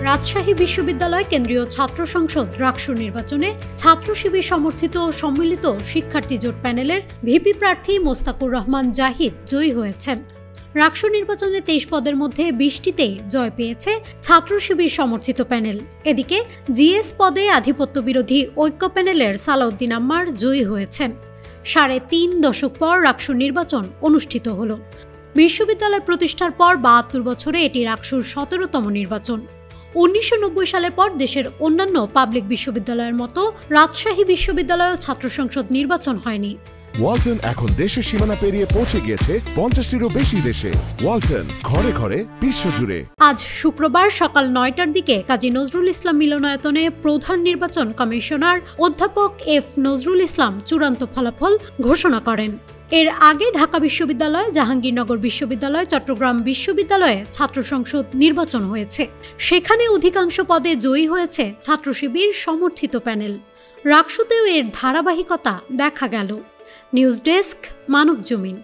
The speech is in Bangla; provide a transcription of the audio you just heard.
রাজশাহী বিশ্ববিদ্যালয় কেন্দ্রীয় ছাত্র সংসদ রাকসু নির্বাচনে ছাত্র শিবির সমর্থিত সম্মিলিত শিক্ষার্থী জোট প্যানেলের ভিপি প্রার্থী মোস্তাকুর রহমান জাহিদ জয়ী হয়েছেন। রাকসু নির্বাচনে 23 পদের মধ্যে 20টিতে জয় পেয়েছে ছাত্র শিবির সমর্থিত প্যানেল। এদিকে জিএস পদে আধিপত্য বিরোধী ঐক্য প্যানেলের সালাউদ্দিন আম্মার জয়ী হয়েছেন। 3.5 দশক পর রাকসু নির্বাচন অনুষ্ঠিত হল। বিশ্ববিদ্যালয় প্রতিষ্ঠার পর 72 বছরে এটি রাকসুর 17তম নির্বাচন। 1990 সালের পর দেশের অন্যান্য পাবলিক বিশ্ববিদ্যালয়ের মতো রাজশাহী বিশ্ববিদ্যালয়েও ছাত্র সংসদ নির্বাচন হয়নি। ওয়ালটন এখন দেশের সীমানা পেরিয়ে পৌঁছে গিয়েছে 50টিরও বেশি দেশে। ওয়ালটন, ঘরে ঘরে বিশ্বজুড়ে। আজ শুক্রবার সকাল 9টার দিকে কাজী নজরুল ইসলাম মিলনায়তনে প্রধান নির্বাচন কমিশনার অধ্যাপক এফ নজরুল ইসলাম চূড়ান্ত ফলাফল ঘোষণা করেন। এর আগে ঢাকা বিশ্ববিদ্যালয়, জাহাঙ্গীরনগর বিশ্ববিদ্যালয়, চট্টগ্রাম বিশ্ববিদ্যালয়ে ছাত্র সংসদ নির্বাচন হয়েছে। সেখানে অধিকাংশ পদে জয়ী হয়েছে ছাত্র শিবির সমর্থিত প্যানেল। রাকসুতেও এর ধারাবাহিকতা দেখা গেল। News desk, Manabzamin.